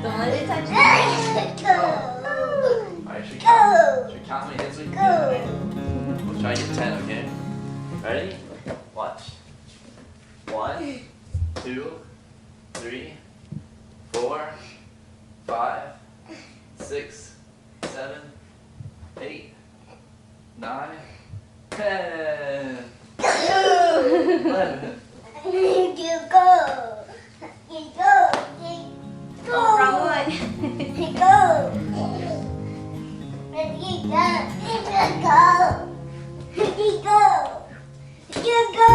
Don't let it touch you. Alright, should count how many hits we can get, okay? We'll try to get 10, okay? Ready? Watch. 1, 2, 3, 4, 5, 6, 7, 8, 9, 10. 11. You go. You go. You go. Oh, wrong one. You go. You go. You go. You go. You go.